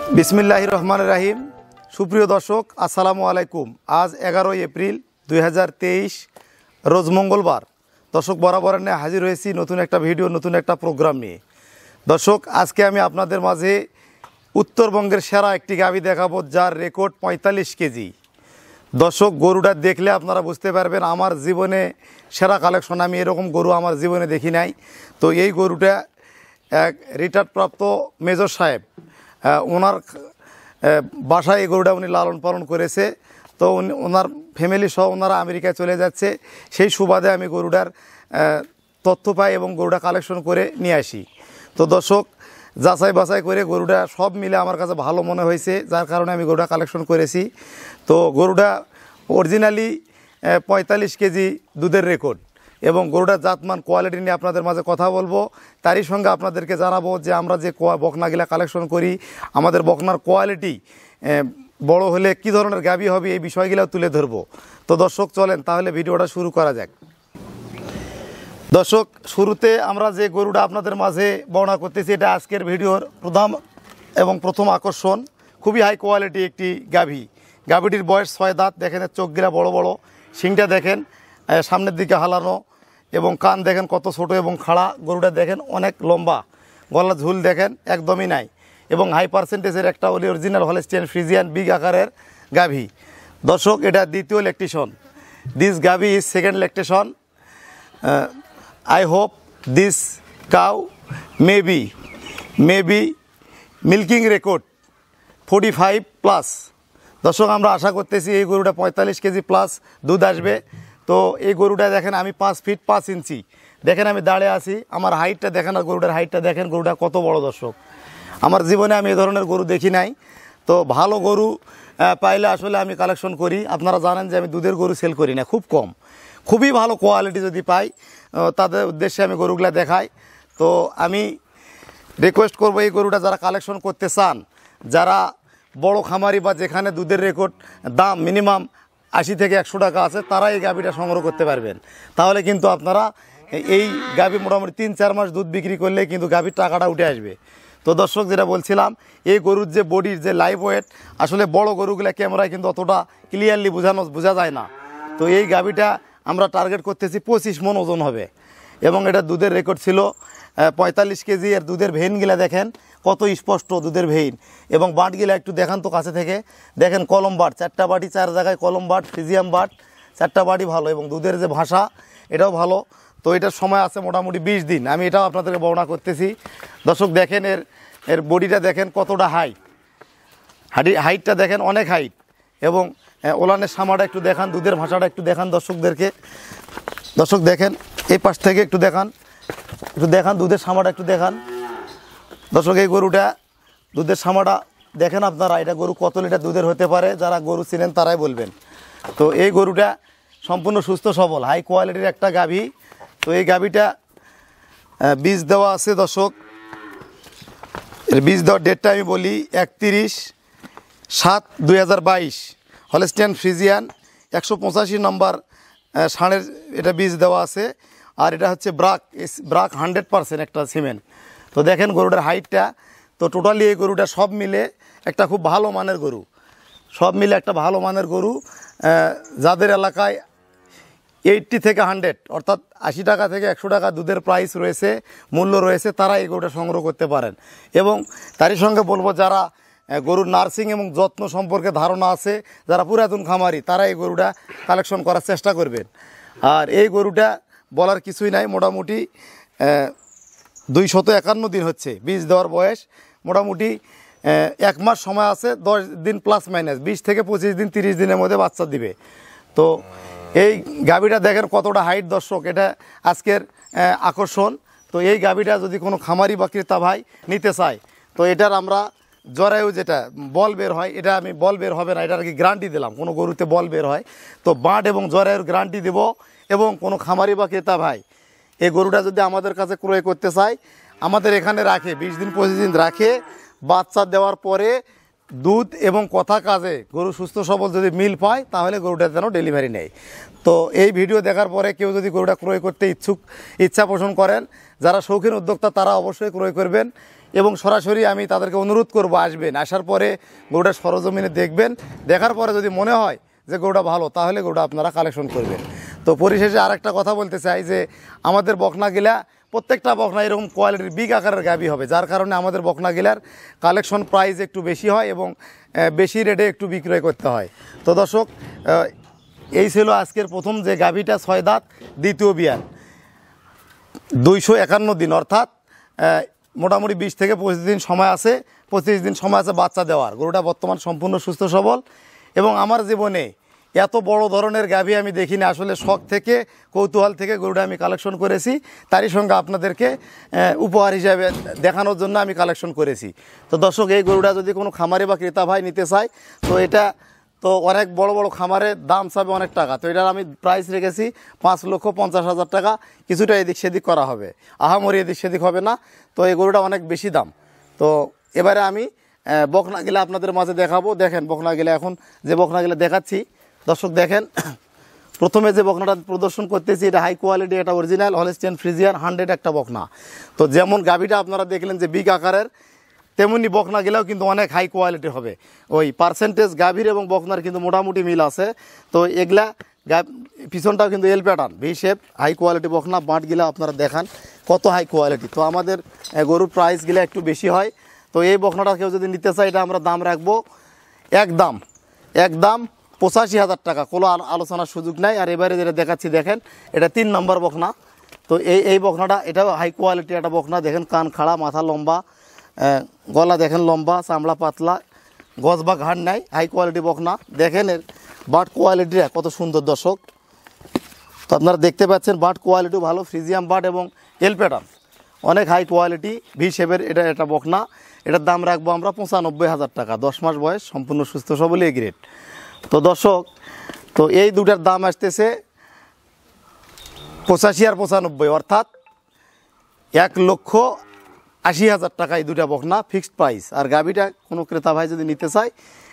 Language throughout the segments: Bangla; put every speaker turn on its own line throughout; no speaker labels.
बिस्मिल्लाहिर रहमानिर रहीम। सुप्रिय दर्शक আসসালামু আলাইকুম। आज 11 एप्रिल 2023 रोज मंगलवार। दर्शक बराबर ने हाजिर হয়েছি নতুন একটা ভিডিও নতুন একটা প্রোগ্রাম নিয়ে। দর্শক আজকে আমি আপনাদের মাঝে উত্তরবঙ্গের সেরা একটি গাভী দেখাবো যার রেকর্ড 45 কেজি। দর্শক গরুটা দেখলে আপনারা বুঝতে পারবেন আমার জীবনে সেরা কালেকশন, আমি এরকম গরু আমার জীবনে দেখি নাই। তো এই গরুটা এক রিটায়ার্ড প্রাপ্ত মেজর সাহেব ওনার বাসায় এই গরুটা উনি লালন পালন করেছে। তো ওনার ফ্যামিলি সহ ওনারা আমেরিকায় চলে যাচ্ছে, সেই সুবাদে আমি গরুটার তথ্য পাই এবং গরুটা কালেকশন করে নিয়ে আসি। তো দর্শক যাচাই বাছাই করে গরুটা সব মিলে আমার কাছে ভালো মনে হয়েছে, যার কারণে আমি গরুটা কালেকশন করেছি। তো গরুটা অরিজিনালি 45 কেজি দুধের রেকর্ড এবং গরুটার জাতমান কোয়ালিটি নিয়ে আপনাদের মাঝে কথা বলবো। তারই সঙ্গে আপনাদেরকে জানাবো যে আমরা যে বকনাগুলা কালেকশন করি আমাদের বকনার কোয়ালিটি বড় হলে কী ধরনের গাভী হবে এই বিষয়গুলো তুলে ধরবো। তো দর্শক চলেন তাহলে ভিডিওটা শুরু করা যাক। দর্শক শুরুতে আমরা যে গরুটা আপনাদের মাঝে বর্ণনা করতেছি এটা আজকের ভিডিওর প্রধান এবং প্রথম আকর্ষণ। খুবই হাই কোয়ালিটি একটি গাভী। গাভীটির বয়স 6 দাঁত। দেখেন চোখগুলা বড় বড়, শিংটা দেখেন সামনের দিকে হালানো এবং কান দেখেন কত ছোট এবং খাড়া। গরুটা দেখেন অনেক লম্বা, গলা ঝুল দেখেন একদমই নাই এবং হাই পার্সেন্টেজের একটা অরিজিনাল হলস্টিয়ান ফ্রিজিয়ান বিগ আকারের গাভী। দর্শক এটা দ্বিতীয় ল্যাকটেশন। দিস গাভী is second lactation. I hope this cow may be milking record 45 plus. দর্শক আমরা আশা করতেছি এই গরুটা 45 কেজি প্লাস দুধ আসবে। তো এই গরুটা দেখেন আমি 5 ফিট 5 ইঞ্চি, দেখেন আমি দাঁড়িয়ে আছি, আমার হাইটটা দেখেন আর গরুটার হাইটটা দেখেন, গরুটা কত বড়। দর্শক আমার জীবনে আমি এই ধরনের গরু দেখি নাই। তো ভালো গরু পাইলে আসলে আমি কালেকশন করি। আপনারা জানেন যে আমি দুধের গরু সেল করি না, খুব কম। খুবই ভালো কোয়ালিটি যদি পাই তাদের উদ্দেশ্যে আমি গরুগুলা দেখাই। তো আমি রিকোয়েস্ট করবো এই গরুটা যারা কালেকশন করতে চান, যারা বড় খামারি বা যেখানে দুধের রেকর্ড দাম মিনিমাম 80 থেকে 100 টাকা আছে, তারা এই গাভীটা সংগ্রহ করতে পারবেন। তাহলে কিন্তু আপনারা এই গাভী মোটামুটি 3-4 মাস দুধ বিক্রি করলে কিন্তু গাভীর টাকাটা উঠে আসবে। তো দর্শক যেটা বলছিলাম, এই গরুর যে বডির যে লাইভ ওয়েট, আসলে বড় গরুগুলা ক্যামেরায় কিন্তু অতটা ক্লিয়ারলি বোঝা যায় না। তো এই গাভীটা আমরা টার্গেট করতেছি 25 মণ ওজন হবে এবং এটা দুধের রেকর্ড ছিল 45 কেজি। এর দুধের ভেইনগুলা দেখেন কত স্পষ্ট দুধের ভেইন এবং বাটগুলা একটু দেখান তো কাছে থেকে। দেখেন কলম বাট, 4টা বাটি 4 জায়গায় কলম বাট, ফ্রিজিয়াম বাট, 4টা বাটি ভালো এবং দুধের যে ভাষা এটাও ভালো। তো এটার সময় আছে মোটামুটি 20 দিন, আমি এটাও আপনাদেরকে বর্ণনা করতেছি। দর্শক দেখেন এর বডিটা দেখেন কতটা হাইটটা দেখেন অনেক হাইট এবং ওলানের সামাটা একটু দেখান, দুধের ভাষাটা একটু দেখান দর্শকদেরকে। দর্শক দেখেন এই পাশ থেকে একটু দেখান দুধের সামাটা একটু দেখান। দর্শক এই গরুটা দুধের সামাটা দেখেন আপনারা, এটা গরু কত লিটার দুধের হতে পারে, যারা গরু চিনেন তারাই বলবেন। তো এই গরুটা সম্পূর্ণ সুস্থ সবল হাই কোয়ালিটির একটা গাভী। তো এই গাভীটা বীজ দেওয়া আছে। দর্শক এর বীজ দেওয়ার ডেটটা আমি বলি 31/7/2022 হলস্টিয়ান ফ্রিজিয়ান 185 নম্বর ষাঁড়ের এটা বীজ দেওয়া আছে। আর এটা হচ্ছে ব্রাক 100% একটা সিমেন্ট। তো দেখেন গরুটার হাইটটা। তো টোটালি এই গরুটা সব মিলে একটা খুব ভালো মানের গরু, সব মিলে একটা ভালো মানের গরু। যাদের এলাকায় 80 থেকে 100 অর্থাৎ 80 টাকা থেকে 100 টাকা দুধের প্রাইস রয়েছে, মূল্য রয়েছে, তারা এই গরুটা সংগ্রহ করতে পারেন। এবং তারই সঙ্গে বলবো যারা গরুর নার্সিং এবং যত্ন সম্পর্কে ধারণা আছে, যারা পুরাতন খামারি, তারা এই গরুটা কালেকশন করার চেষ্টা করবেন। আর এই গরুটা বলার কিছুই নাই, মোটামুটি 251 দিন হচ্ছে বীজ দেওয়ার বয়স। মোটামুটি 1 মাস সময় আছে, 10 দিন প্লাস মাইনাস, 20 থেকে 25 দিন 30 দিনের মধ্যে বাচ্চা দিবে। তো এই গাভীটা দেখেন কতটা হাইট। দর্শক এটা আজকের আকর্ষণ। তো এই গাভীটা যদি কোনো খামারি বা ক্রেতা ভাই নিতে চায়, তো এটার আমরা জরায়ু যেটা বল বের হয়, এটা আমি বল বের হবে না, এটা আর কি গ্যারান্টি দিলাম। কোনো গরুতে বল বের হয় তো বাঁট এবং জরায়ুর গ্যারান্টি দেব। এবং কোনো খামারি বা ক্রেতা ভাই এই গরুটা যদি আমাদের কাছে ক্রয় করতে চায়, আমাদের এখানে রাখে 20 দিন 25 দিন রাখে, বাচ্চা দেওয়ার পরে দুধ এবং কথা কাজে গরু সুস্থ সবল যদি মিল পায় তাহলে গরুটা যেন ডেলিভারি নেয়। তো এই ভিডিও দেখার পরে কেউ যদি গরুটা ক্রয় করতে ইচ্ছা পোষণ করেন, যারা শৌখিন উদ্যোক্তা তারা অবশ্যই ক্রয় করবেন। এবং সরাসরি আমি তাদেরকে অনুরোধ করব আসবেন, আসার পরে গরুটা সরজমিনে দেখবেন, দেখার পরে যদি মনে হয় যে গরুটা ভালো তাহলে গরুটা আপনারা কালেকশন করবেন। তো পরিশেষে আরেকটা কথা বলতে চাই যে আমাদের বকনাগিলা প্রত্যেকটা বকনা এরকম কোয়ালিটির বিগ আকারের গাভী হবে, যার কারণে আমাদের বকনাগিলার কালেকশন প্রাইস একটু বেশি হয় এবং বেশি রেটে একটু বিক্রয় করতে হয়। তো দর্শক, এই ছিল আজকের প্রথম যে গাভীটা 6 দাঁত দ্বিতীয় বিয়ান, 251 দিন, অর্থাৎ মোটামুটি 20 থেকে 25 দিন সময় আছে, 25 দিন সময় আছে বাচ্চা দেওয়ার। গরুটা বর্তমান সম্পূর্ণ সুস্থ সবল এবং আমার জীবনে এত বড় ধরনের গাভী আমি দেখিনি। আসলে শখ থেকে কৌতূহল থেকে গরুটা আমি কালেকশন করেছি, তারই সঙ্গে আপনাদেরকে উপহার হিসাবে দেখানোর জন্য আমি কালেকশন করেছি। তো দর্শক, এই গরুটা যদি কোনো খামারে বা ক্রেতা ভাই নিতে চায় তো এটা তো অনেক বড় বড় খামারের দাম চাবে অনেক টাকা, তো এটার আমি প্রাইস রেখেছি 5,50,000 টাকা। কিছুটা এদিক সেদিক করা হবে, আহামরি এদিক সেদিক হবে না। তো এই গরুটা অনেক বেশি দাম। তো এবারে আমি বকনাগিলা আপনাদের মাঝে দেখাবো। দেখেন বকনাগিলা, এখন যে বকনাগিলা দেখাচ্ছি দর্শক দেখেন, প্রথমে যে বকনাটা প্রদর্শন করতেছি এটা হাই কোয়ালিটি, এটা অরিজিনাল হলস্টিয়ান ফ্রিজিয়ান 100 একটা বকনা। তো যেমন গাভীটা আপনারা দেখলেন যে বিগ আকারের, তেমনি বকনাগিলাও কিন্তু অনেক হাই কোয়ালিটি হবে। ওই পার্সেন্টেজ গাভীর এবং বকনার কিন্তু মোটামুটি মিল আছে। তো এগুলা পিছনটাও কিন্তু L pattern, V shape, high quality বকনা। বাঁটগিলা আপনারা দেখান কত হাই কোয়ালিটি। তো আমাদের গরুর প্রাইসগুলো একটু বেশি হয়। তো এই বকনাটা কেউ যদি নিতে চায় এটা আমরা দাম রাখবো একদম 85,000 টাকা, কোনো আলোচনার সুযোগ নাই। আর এবারে যেটা দেখাচ্ছি দেখেন, এটা 3 নম্বর বকনা। তো এই বকনাটা এটাও হাই কোয়ালিটি একটা বকনা। দেখেন কান খাড়া, মাথা লম্বা, গলা দেখেন লম্বা, চামড়া পাতলা, গজ বা ঘাড় নাই, হাই কোয়ালিটি বকনা। দেখেন এর বাট কোয়ালিটিটা কত সুন্দর দর্শক। তো আপনারা দেখতে পাচ্ছেন বাট কোয়ালিটিও ভালো, ফ্রিজিয়াম বাট এবং এল প্যাটার্ন, অনেক হাই কোয়ালিটি ভি শেপের এটা বকনা। এটার দাম রাখবো আমরা 95,000 টাকা, 10 মাস বয়স, সম্পূর্ণ সুস্থ সবল এ গ্রেড। তো দর্শক, তো এই দুটার দাম আসতেছে 85 আর 95, অর্থাৎ 1,80,000 টাকা এই দুটা বকনা ফিক্সড প্রাইস। আর গাভীটা কোনো ক্রেতা ভাই যদি নিতে চায়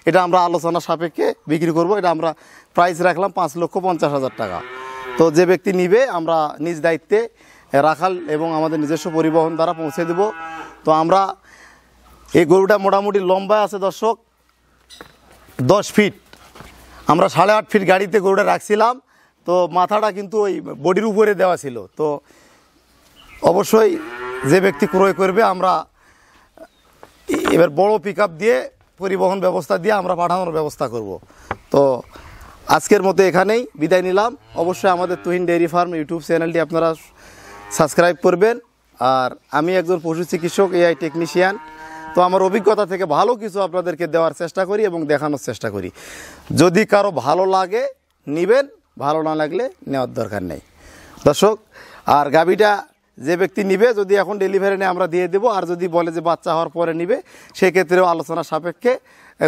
এটা আমরা আলোচনা সাপেক্ষে বিক্রি করব। এটা আমরা প্রাইস রাখলাম 5,50,000 টাকা। তো যে ব্যক্তি নিবে আমরা নিজ দায়িত্বে রাখাল এবং আমাদের নিজস্ব পরিবহন দ্বারা পৌঁছে দেব। তো আমরা এই গরুটা মোটামুটি লম্বা আছে দর্শক 10 ফিট, আমরা 8.5 ফিট গাড়িতে গরুটা রাখছিলাম। তো মাথাটা কিন্তু ওই বডির উপরে দেওয়া ছিল। তো অবশ্যই যে ব্যক্তি ক্রয় করবে আমরা এবার বড় পিকআপ দিয়ে পরিবহন ব্যবস্থা দিয়ে আমরা পাঠানোর ব্যবস্থা করব। তো আজকের মতো এখানেই বিদায় নিলাম। অবশ্যই আমাদের তুহিন ডেইরি ফার্ম ইউটিউব চ্যানেলটি আপনারা সাবস্ক্রাইব করবেন। আর আমি একজন পশু চিকিৎসক, এআই টেকনিশিয়ান। তো আমার অভিজ্ঞতা থেকে ভালো কিছু আপনাদেরকে দেওয়ার চেষ্টা করি এবং দেখানোর চেষ্টা করি। যদি কারো ভালো লাগে নেবেন, ভালো না লাগলে নেওয়ার দরকার নেই দর্শক। আর গাভীটা যে ব্যক্তি নিবে যদি এখন ডেলিভারি নেয় আমরা দিয়ে দেবো, আর যদি বলে যে বাচ্চা হওয়ার পরে নিবে সেক্ষেত্রেও আলোচনা সাপেক্ষে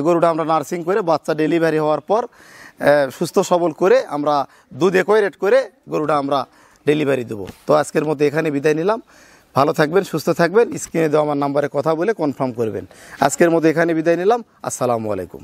গরুটা আমরা নার্সিং করে বাচ্চা ডেলিভারি হওয়ার পর সুস্থ সবল করে আমরা দুধ একই রেট করে গরুটা আমরা ডেলিভারি দেবো। তো আজকের মতো এখানে বিদায় নিলাম। ভালো থাকবেন, সুস্থ থাকবেন। স্ক্রিনে দেওয়া আমার নাম্বারে কথা বলে কনফার্ম করবেন। আজকের মতো এখানে বিদায় নিলাম। আসসালামু আলাইকুম।